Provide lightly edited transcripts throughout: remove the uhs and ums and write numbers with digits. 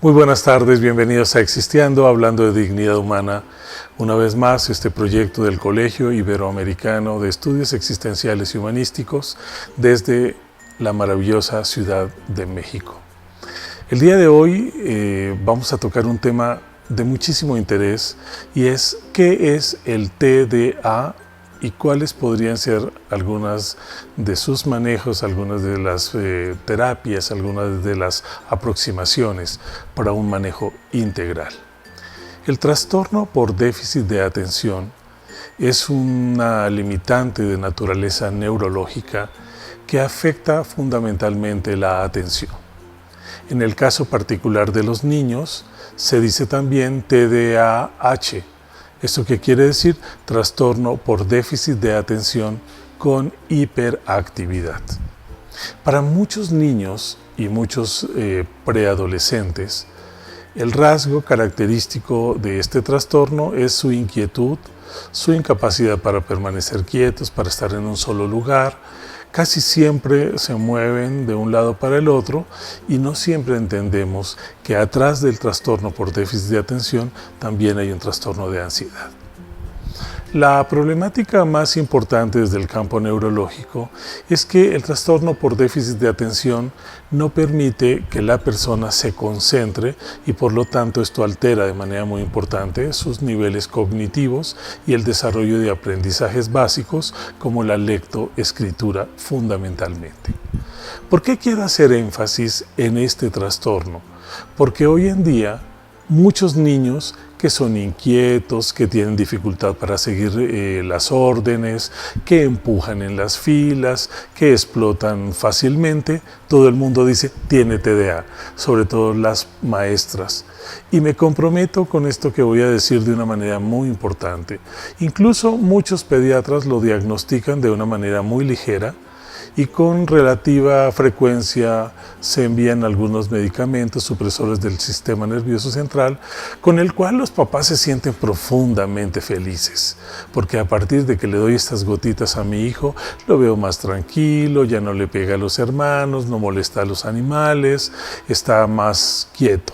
Muy buenas tardes, bienvenidos a Existiendo, hablando de dignidad humana. Una vez más, este proyecto del Colegio Iberoamericano de Estudios Existenciales y Humanísticos desde la maravillosa Ciudad de México. El día de hoy vamos a tocar un tema de muchísimo interés y es ¿qué es el TDA? Y cuáles podrían ser algunas de sus manejos, algunas de las terapias, algunas de las aproximaciones para un manejo integral. El trastorno por déficit de atención es una limitante de naturaleza neurológica que afecta fundamentalmente la atención. En el caso particular de los niños, se dice también TDAH. ¿Esto qué quiere decir? Trastorno por déficit de atención con hiperactividad. Para muchos niños y muchos preadolescentes, el rasgo característico de este trastorno es su inquietud, su incapacidad para permanecer quietos, para estar en un solo lugar. Casi siempre se mueven de un lado para el otro y no siempre entendemos que atrás del trastorno por déficit de atención también hay un trastorno de ansiedad. La problemática más importante desde el campo neurológico es que el trastorno por déficit de atención no permite que la persona se concentre y por lo tanto esto altera de manera muy importante sus niveles cognitivos y el desarrollo de aprendizajes básicos como la lectoescritura fundamentalmente. ¿Por qué quiero hacer énfasis en este trastorno? Porque hoy en día muchos niños que son inquietos, que tienen dificultad para seguir las órdenes, que empujan en las filas, que explotan fácilmente, todo el mundo dice tiene TDA, sobre todo las maestras. Y me comprometo con esto que voy a decir de una manera muy importante. Incluso muchos pediatras lo diagnostican de una manera muy ligera, y con relativa frecuencia se envían algunos medicamentos supresores del sistema nervioso central, con el cual los papás se sienten profundamente felices, porque a partir de que le doy estas gotitas a mi hijo, lo veo más tranquilo, ya no le pega a los hermanos, no molesta a los animales, está más quieto.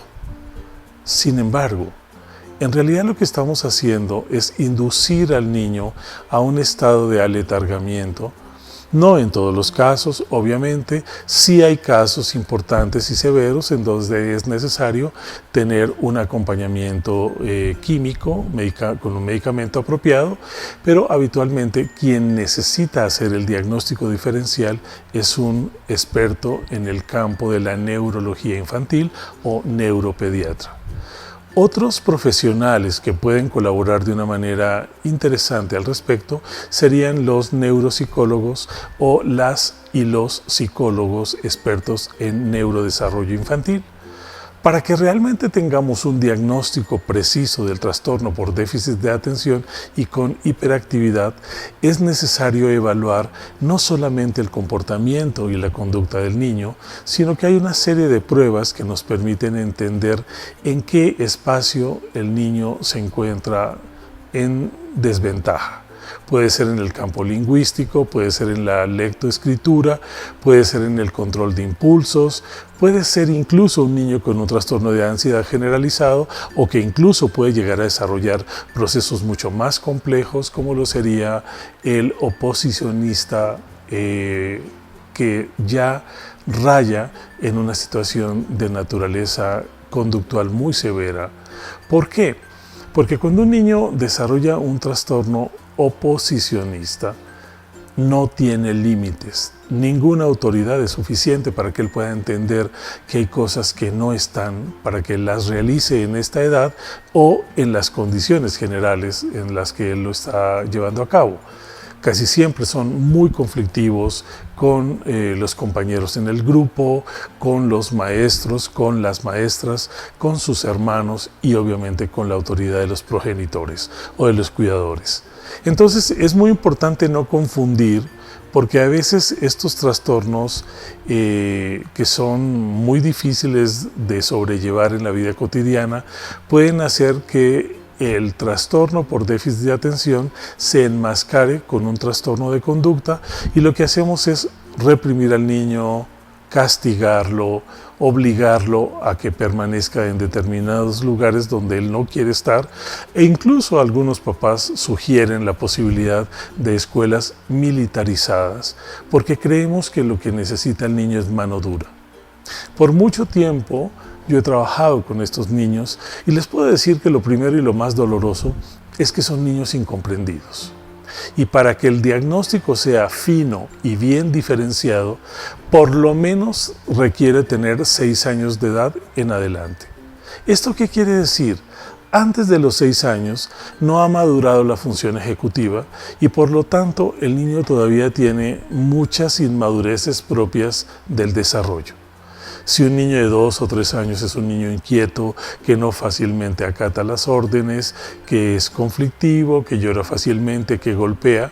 Sin embargo, en realidad lo que estamos haciendo es inducir al niño a un estado de aletargamiento. No en todos los casos, obviamente, sí hay casos importantes y severos en donde es necesario tener un acompañamiento químico con un medicamento apropiado, pero habitualmente quien necesita hacer el diagnóstico diferencial es un experto en el campo de la neurología infantil o neuropediatra. Otros profesionales que pueden colaborar de una manera interesante al respecto serían los neuropsicólogos o las y los psicólogos expertos en neurodesarrollo infantil. Para que realmente tengamos un diagnóstico preciso del trastorno por déficit de atención y con hiperactividad, es necesario evaluar no solamente el comportamiento y la conducta del niño, sino que hay una serie de pruebas que nos permiten entender en qué espacio el niño se encuentra en desventaja. Puede ser en el campo lingüístico, puede ser en la lectoescritura, puede ser en el control de impulsos, puede ser incluso un niño con un trastorno de ansiedad generalizado o que incluso puede llegar a desarrollar procesos mucho más complejos como lo sería el oposicionista que ya raya en una situación de naturaleza conductual muy severa. ¿Por qué? Porque cuando un niño desarrolla un trastorno oposicionista, no tiene límites. Ninguna autoridad es suficiente para que él pueda entender que hay cosas que no están para que las realice en esta edad o en las condiciones generales en las que él lo está llevando a cabo. Casi siempre son muy conflictivos con los compañeros en el grupo, con los maestros, con las maestras, con sus hermanos y obviamente con la autoridad de los progenitores o de los cuidadores. Entonces es muy importante no confundir, porque a veces estos trastornos que son muy difíciles de sobrellevar en la vida cotidiana pueden hacer que el trastorno por déficit de atención se enmascare con un trastorno de conducta y lo que hacemos es reprimir al niño, castigarlo obligarlo a que permanezca en determinados lugares donde él no quiere estar, e incluso algunos papás sugieren la posibilidad de escuelas militarizadas, porque creemos que lo que necesita el niño es mano dura. Por mucho tiempo yo he trabajado con estos niños y les puedo decir que lo primero y lo más doloroso es que son niños incomprendidos. Y para que el diagnóstico sea fino y bien diferenciado, por lo menos requiere tener 6 años de edad en adelante. ¿Esto qué quiere decir? Antes de los 6 años no ha madurado la función ejecutiva y por lo tanto el niño todavía tiene muchas inmadureces propias del desarrollo. Si un niño de 2 o 3 años es un niño inquieto, que no fácilmente acata las órdenes, que es conflictivo, que llora fácilmente, que golpea,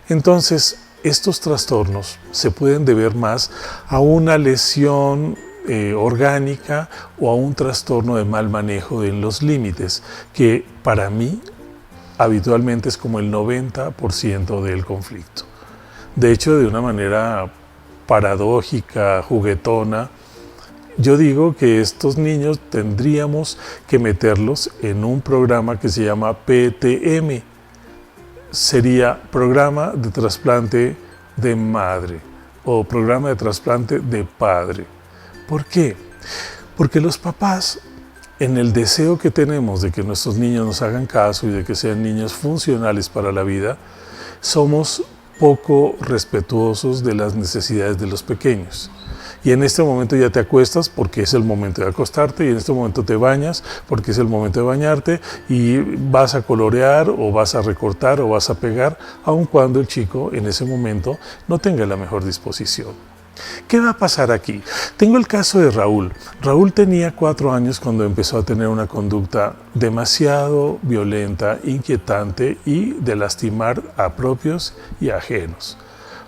entonces estos trastornos se pueden deber más a una lesión orgánica o a un trastorno de mal manejo en los límites, que para mí habitualmente es como el 90% del conflicto. De hecho, de una manera paradójica, juguetona, yo digo que estos niños tendríamos que meterlos en un programa que se llama PTM. Sería Programa de Trasplante de Madre o Programa de Trasplante de Padre. ¿Por qué? Porque los papás, en el deseo que tenemos de que nuestros niños nos hagan caso y de que sean niños funcionales para la vida, somos poco respetuosos de las necesidades de los pequeños. Y en este momento ya te acuestas porque es el momento de acostarte, y en este momento te bañas porque es el momento de bañarte, y vas a colorear o vas a recortar o vas a pegar, aun cuando el chico en ese momento no tenga la mejor disposición. ¿Qué va a pasar aquí? Tengo el caso de Raúl. Raúl tenía 4 años cuando empezó a tener una conducta demasiado violenta, inquietante y de lastimar a propios y ajenos.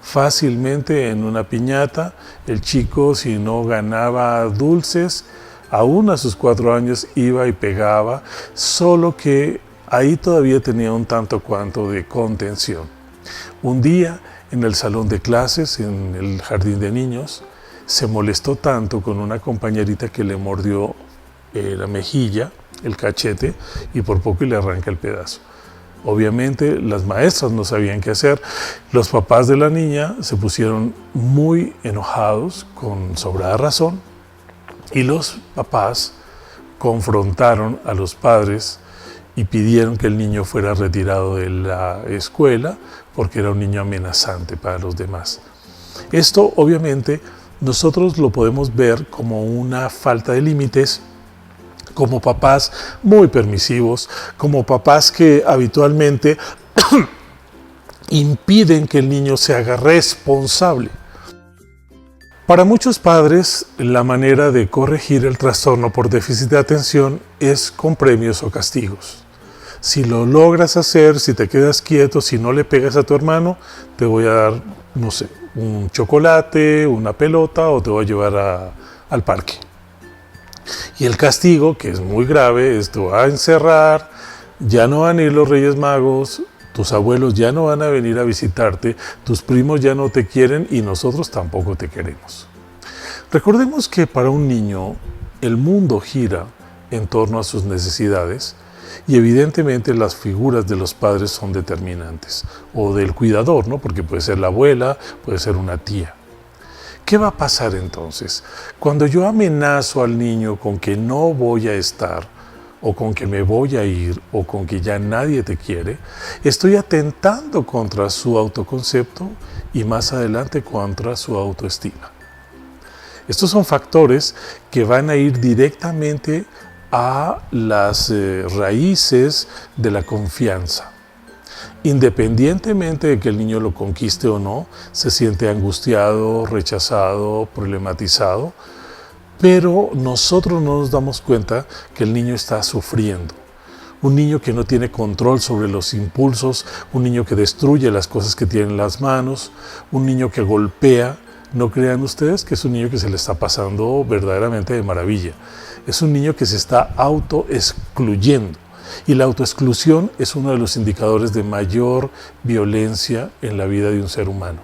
Fácilmente en una piñata, el chico, si no ganaba dulces, aún a sus 4 años iba y pegaba, solo que ahí todavía tenía un tanto cuanto de contención. Un día, en el salón de clases, en el jardín de niños, se molestó tanto con una compañerita que le mordió la mejilla, el cachete, y por poco le arranca el pedazo. Obviamente las maestras no sabían qué hacer. Los papás de la niña se pusieron muy enojados, con sobrada razón, y los papás confrontaron a los padres y pidieron que el niño fuera retirado de la escuela porque era un niño amenazante para los demás. Esto obviamente nosotros lo podemos ver como una falta de límites, como papás muy permisivos, como papás que habitualmente impiden que el niño se haga responsable. Para muchos padres, la manera de corregir el trastorno por déficit de atención es con premios o castigos. Si lo logras hacer, si te quedas quieto, si no le pegas a tu hermano, te voy a dar, no sé, un chocolate, una pelota, o te voy a llevar al parque. Y el castigo, que es muy grave, es: te va a encerrar, ya no van a ir los Reyes Magos, tus abuelos ya no van a venir a visitarte, tus primos ya no te quieren y nosotros tampoco te queremos. Recordemos que para un niño el mundo gira en torno a sus necesidades, y evidentemente las figuras de los padres son determinantes, o del cuidador, ¿no? Porque puede ser la abuela, puede ser una tía. ¿Qué va a pasar entonces? Cuando yo amenazo al niño con que no voy a estar, o con que me voy a ir, o con que ya nadie te quiere, estoy atentando contra su autoconcepto y más adelante contra su autoestima. Estos son factores que van a ir directamente a las raíces de la confianza. Independientemente de que el niño lo conquiste o no, se siente angustiado, rechazado, problematizado, pero nosotros no nos damos cuenta que el niño está sufriendo. Un niño que no tiene control sobre los impulsos, un niño que destruye las cosas que tiene en las manos, un niño que golpea. No crean ustedes que es un niño que se le está pasando verdaderamente de maravilla. Es un niño que se está autoexcluyendo. Y la autoexclusión es uno de los indicadores de mayor violencia en la vida de un ser humano.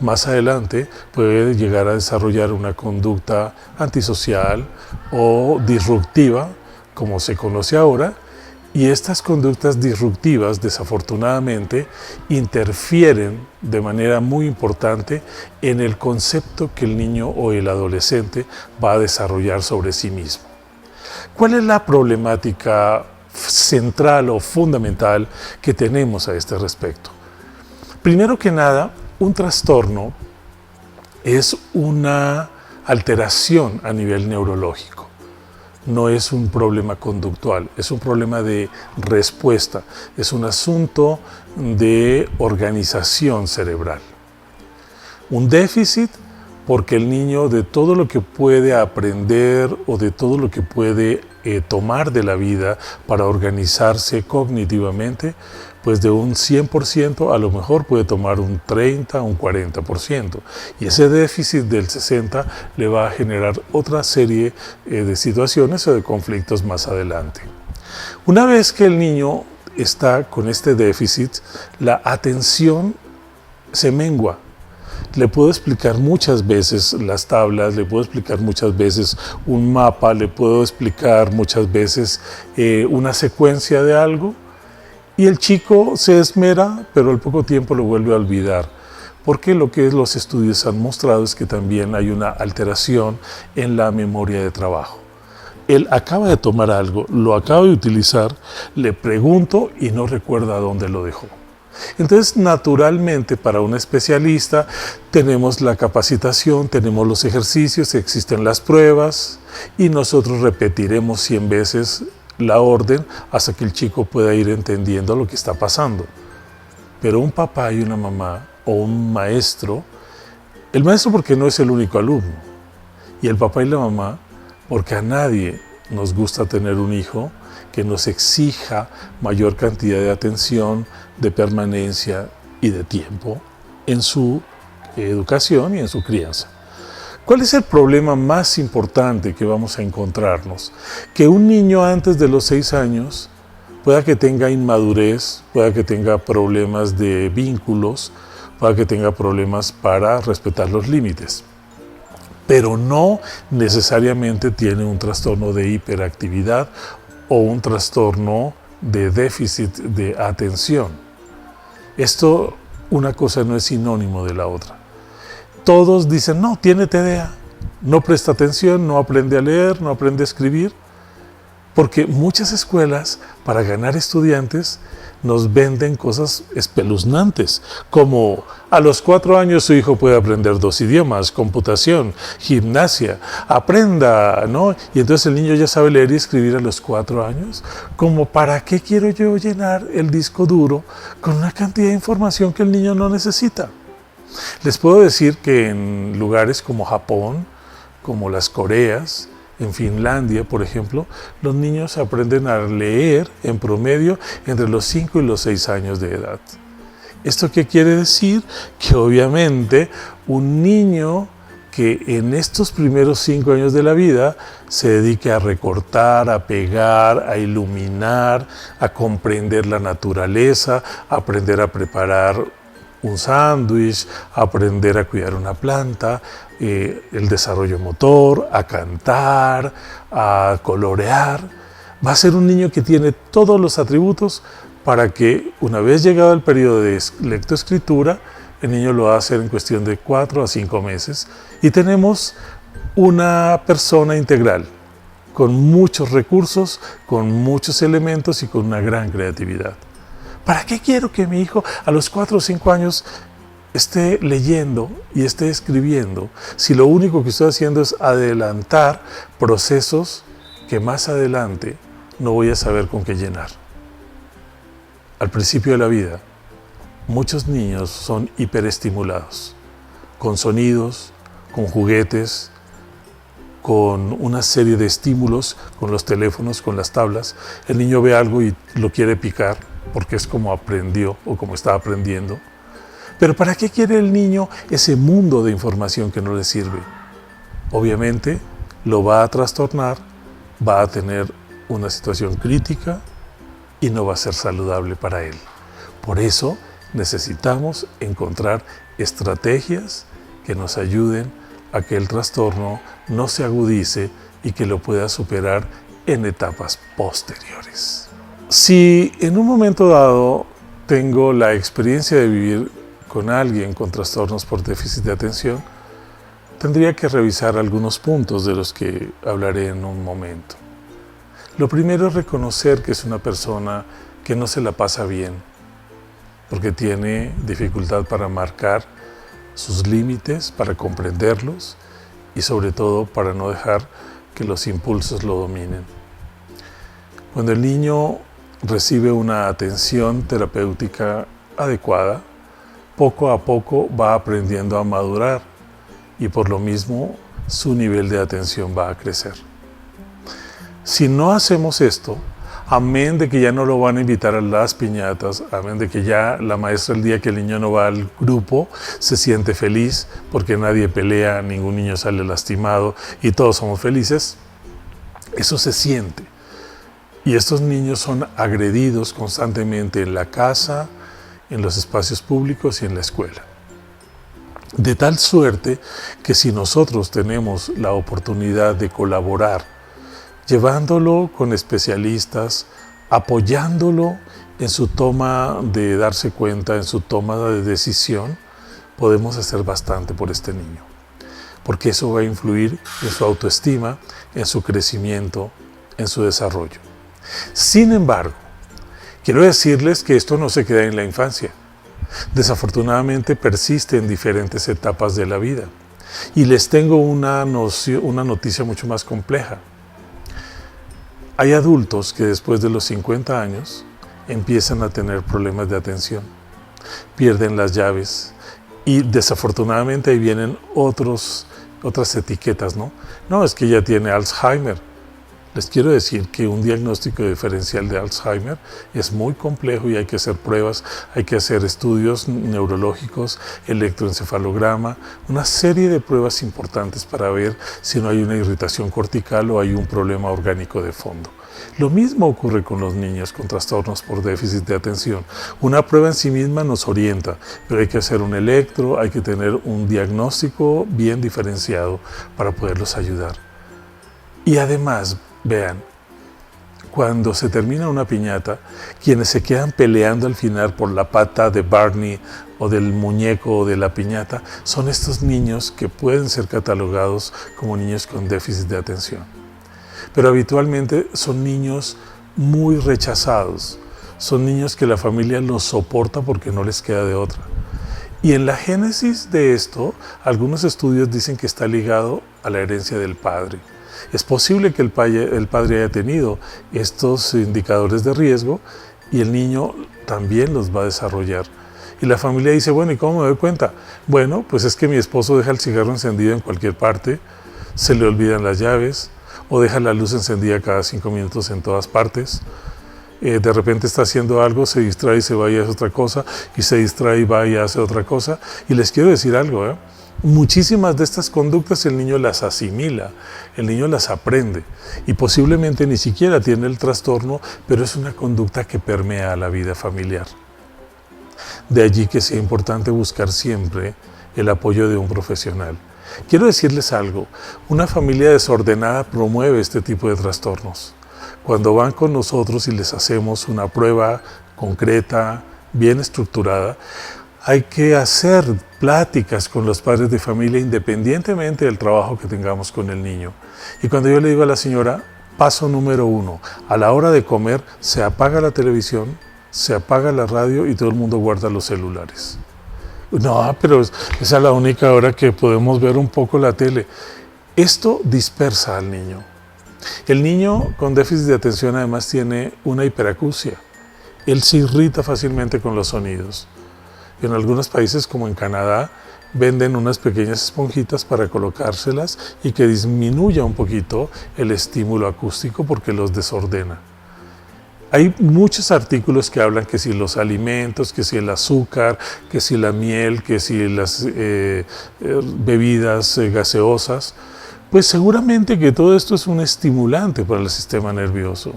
Más adelante puede llegar a desarrollar una conducta antisocial o disruptiva, como se conoce ahora, y estas conductas disruptivas, desafortunadamente, interfieren de manera muy importante en el concepto que el niño o el adolescente va a desarrollar sobre sí mismo. ¿Cuál es la problemática central o fundamental que tenemos a este respecto? Primero que nada, un trastorno es una alteración a nivel neurológico. No es un problema conductual, es un problema de respuesta, es un asunto de organización cerebral. Un déficit porque el niño, de todo lo que puede aprender o de todo lo que puede tomar de la vida para organizarse cognitivamente, pues de un 100% a lo mejor puede tomar un 30, un 40%. Y ese déficit del 60% le va a generar otra serie de situaciones o de conflictos más adelante. Una vez que el niño está con este déficit, la atención se mengua. Le puedo explicar muchas veces las tablas, le puedo explicar muchas veces un mapa, le puedo explicar muchas veces una secuencia de algo, y el chico se esmera, pero al poco tiempo lo vuelve a olvidar. Porque lo que los estudios han mostrado es que también hay una alteración en la memoria de trabajo. Él acaba de tomar algo, lo acaba de utilizar, le pregunto y no recuerda dónde lo dejó. Entonces, naturalmente, para un especialista tenemos la capacitación, tenemos los ejercicios, existen las pruebas y nosotros repetiremos 100 veces la orden hasta que el chico pueda ir entendiendo lo que está pasando. Pero un papá y una mamá o un maestro, el maestro porque no es el único alumno, y el papá y la mamá porque a nadie nos gusta tener un hijo que nos exija mayor cantidad de atención, de permanencia y de tiempo en su educación y en su crianza. ¿Cuál es el problema más importante que vamos a encontrarnos? Que un niño antes de los 6 años pueda que tenga inmadurez, pueda que tenga problemas de vínculos, pueda que tenga problemas para respetar los límites, pero no necesariamente tiene un trastorno de hiperactividad o un trastorno de déficit de atención. Esto, una cosa no es sinónimo de la otra. Todos dicen, no, tiene TDA, no presta atención, no aprende a leer, no aprende a escribir, porque muchas escuelas, para ganar estudiantes, nos venden cosas espeluznantes, como a los 4 años su hijo puede aprender 2 idiomas, computación, gimnasia, aprenda, ¿no? Y entonces el niño ya sabe leer y escribir a los 4 años. ¿Como para qué quiero yo llenar el disco duro con una cantidad de información que el niño no necesita? Les puedo decir que en lugares como Japón, como las Coreas, en Finlandia, por ejemplo, los niños aprenden a leer en promedio entre los 5 y los 6 años de edad. ¿Esto qué quiere decir? Que obviamente un niño que en estos primeros 5 años de la vida se dedique a recortar, a pegar, a iluminar, a comprender la naturaleza, a aprender a preparar un sándwich, aprender a cuidar una planta, el desarrollo motor, a cantar, a colorear. Va a ser un niño que tiene todos los atributos para que, una vez llegado el periodo de lectoescritura, el niño lo va a hacer en cuestión de 4 a 5 meses. Y tenemos una persona integral, con muchos recursos, con muchos elementos y con una gran creatividad. ¿Para qué quiero que mi hijo a los 4 o 5 años esté leyendo y esté escribiendo si lo único que estoy haciendo es adelantar procesos que más adelante no voy a saber con qué llenar? Al principio de la vida, muchos niños son hiperestimulados, con sonidos, con juguetes, con una serie de estímulos, con los teléfonos, con las tablas. El niño ve algo y lo quiere picar, porque es como aprendió o como está aprendiendo. Pero ¿para qué quiere el niño ese mundo de información que no le sirve? Obviamente lo va a trastornar, va a tener una situación crítica y no va a ser saludable para él. Por eso necesitamos encontrar estrategias que nos ayuden a que el trastorno no se agudice y que lo pueda superar en etapas posteriores. Si en un momento dado tengo la experiencia de vivir con alguien con trastornos por déficit de atención, tendría que revisar algunos puntos de los que hablaré en un momento. Lo primero es reconocer que es una persona que no se la pasa bien, porque tiene dificultad para marcar sus límites, para comprenderlos y sobre todo para no dejar que los impulsos lo dominen. Cuando el niño recibe una atención terapéutica adecuada, poco a poco va aprendiendo a madurar y por lo mismo su nivel de atención va a crecer. Si no hacemos esto, amén de que ya no lo van a invitar a las piñatas, amén de que ya la maestra el día que el niño no va al grupo se siente feliz porque nadie pelea, ningún niño sale lastimado y todos somos felices, eso se siente. Y estos niños son agredidos constantemente en la casa, en los espacios públicos y en la escuela. De tal suerte que si nosotros tenemos la oportunidad de colaborar, llevándolo con especialistas, apoyándolo en su toma de darse cuenta, en su toma de decisión, podemos hacer bastante por este niño. Porque eso va a influir en su autoestima, en su crecimiento, en su desarrollo. Sin embargo, quiero decirles que esto no se queda en la infancia. Desafortunadamente persiste en diferentes etapas de la vida. Y les tengo una noticia mucho más compleja. Hay adultos que después de los 50 años empiezan a tener problemas de atención, pierden las llaves y desafortunadamente ahí vienen otras etiquetas, ¿no? No, es que ya tiene Alzheimer. Les quiero decir que un diagnóstico diferencial de Alzheimer es muy complejo y hay que hacer pruebas, hay que hacer estudios neurológicos, electroencefalograma, una serie de pruebas importantes para ver si no hay una irritación cortical o hay un problema orgánico de fondo. Lo mismo ocurre con los niños con trastornos por déficit de atención. Una prueba en sí misma nos orienta, pero hay que hacer un electro, hay que tener un diagnóstico bien diferenciado para poderlos ayudar. Y además, vean, cuando se termina una piñata, quienes se quedan peleando al final por la pata de Barney o del muñeco o de la piñata son estos niños que pueden ser catalogados como niños con déficit de atención. Pero habitualmente son niños muy rechazados, son niños que la familia los soporta porque no les queda de otra. Y en la génesis de esto, algunos estudios dicen que está ligado a la herencia del padre. Es posible que el padre haya tenido estos indicadores de riesgo y el niño también los va a desarrollar. Y la familia dice, bueno, ¿y cómo me doy cuenta? Bueno, pues es que mi esposo deja el cigarro encendido en cualquier parte, se le olvidan las llaves, o deja la luz encendida cada 5 minutos en todas partes. De repente está haciendo algo, se distrae y se va y hace otra cosa, y se distrae y va y hace otra cosa. Y les quiero decir algo, muchísimas de estas conductas el niño las asimila, el niño las aprende y posiblemente ni siquiera tiene el trastorno, pero es una conducta que permea a la vida familiar. De allí que sea importante buscar siempre el apoyo de un profesional. Quiero decirles algo, una familia desordenada promueve este tipo de trastornos. Cuando van con nosotros y les hacemos una prueba concreta, bien estructurada, hay que hacer pláticas con los padres de familia independientemente del trabajo que tengamos con el niño. Y cuando yo le digo a la señora, paso número 1, a la hora de comer se apaga la televisión, se apaga la radio y todo el mundo guarda los celulares. No, pero esa es la única hora que podemos ver un poco la tele. Esto dispersa al niño. El niño con déficit de atención además tiene una hiperacusia. Él se irrita fácilmente con los sonidos. En algunos países como en Canadá venden unas pequeñas esponjitas para colocárselas y que disminuya un poquito el estímulo acústico porque los desordena. Hay muchos artículos que hablan que si los alimentos, que si el azúcar, que si la miel, que si las bebidas gaseosas, pues seguramente que todo esto es un estimulante para el sistema nervioso.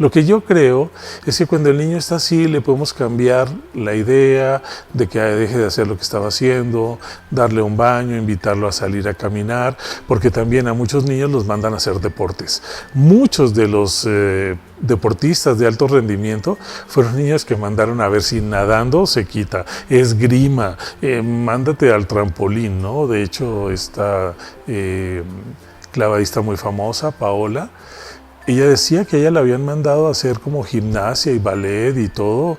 Lo que yo creo es que cuando el niño está así le podemos cambiar la idea de que deje de hacer lo que estaba haciendo, darle un baño, invitarlo a salir a caminar, porque también a muchos niños los mandan a hacer deportes. Muchos de los deportistas de alto rendimiento fueron niños que mandaron a ver si nadando se quita, esgrima, mándate al trampolín, ¿no? De hecho, esta clavadista muy famosa, Paola, ella decía que a ella la habían mandado a hacer como gimnasia y ballet y todo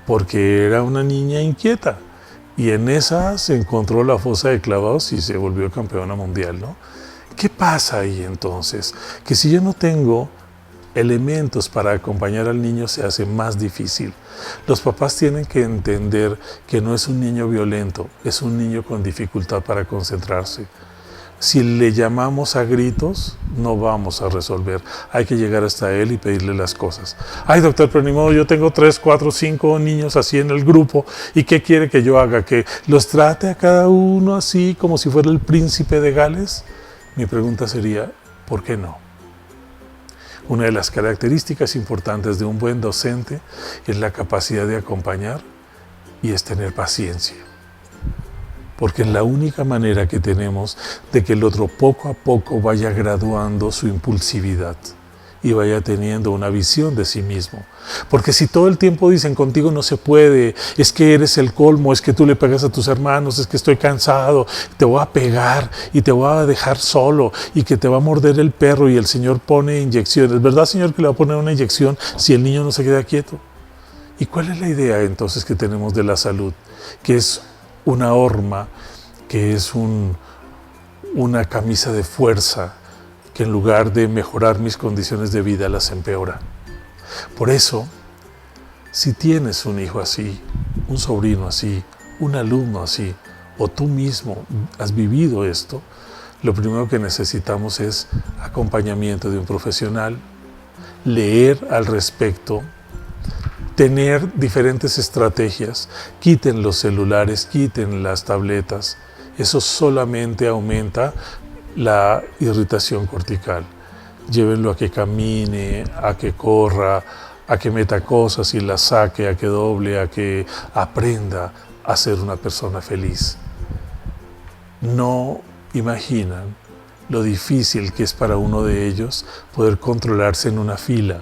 porque era una niña inquieta. Y en esa se encontró la fosa de clavados y se volvió campeona mundial, ¿no? ¿Qué pasa ahí entonces? Que si yo no tengo elementos para acompañar al niño se hace más difícil. Los papás tienen que entender que no es un niño violento, es un niño con dificultad para concentrarse. Si le llamamos a gritos, no vamos a resolver. Hay que llegar hasta él y pedirle las cosas. Ay, doctor, pero ni modo, yo tengo 3, 4, 5 niños así en el grupo. ¿Y qué quiere que yo haga? ¿Que los trate a cada uno así como si fuera el príncipe de Gales? Mi pregunta sería, ¿por qué no? Una de las características importantes de un buen docente es la capacidad de acompañar y es tener paciencia. Porque es la única manera que tenemos de que el otro poco a poco vaya graduando su impulsividad y vaya teniendo una visión de sí mismo. Porque si todo el tiempo dicen contigo no se puede, es que eres el colmo, es que tú le pegas a tus hermanos, es que estoy cansado, te voy a pegar y te voy a dejar solo y que te va a morder el perro y el Señor pone inyecciones. ¿Verdad, Señor, que le va a poner una inyección si el niño no se queda quieto? ¿Y cuál es la idea entonces que tenemos de la salud? Que es una horma, que es una camisa de fuerza que en lugar de mejorar mis condiciones de vida las empeora. Por eso, si tienes un hijo así, un sobrino así, un alumno así, o tú mismo has vivido esto, lo primero que necesitamos es acompañamiento de un profesional, leer al respecto, tener diferentes estrategias, quiten los celulares, quiten las tabletas, eso solamente aumenta la irritación cortical. Llévenlo a que camine, a que corra, a que meta cosas y las saque, a que doble, a que aprenda a ser una persona feliz. No imaginan lo difícil que es para uno de ellos poder controlarse en una fila,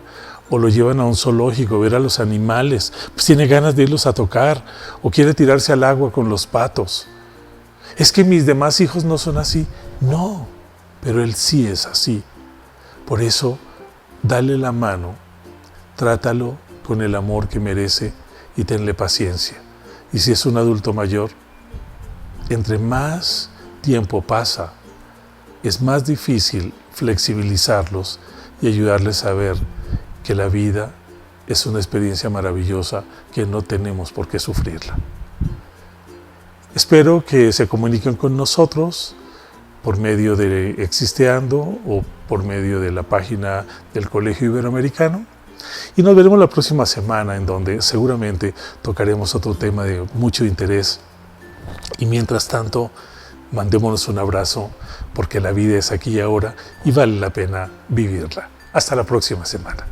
o lo llevan a un zoológico, ver a los animales, pues tiene ganas de irlos a tocar, o quiere tirarse al agua con los patos. Es que mis demás hijos no son así. No, pero él sí es así. Por eso, dale la mano, trátalo con el amor que merece y tenle paciencia. Y si es un adulto mayor, entre más tiempo pasa, es más difícil flexibilizarlos y ayudarles a ver que la vida es una experiencia maravillosa que no tenemos por qué sufrirla. Espero que se comuniquen con nosotros por medio de Existeando o por medio de la página del Colegio Iberoamericano. Y nos veremos la próxima semana en donde seguramente tocaremos otro tema de mucho interés. Y mientras tanto, mandémonos un abrazo porque la vida es aquí y ahora y vale la pena vivirla. Hasta la próxima semana.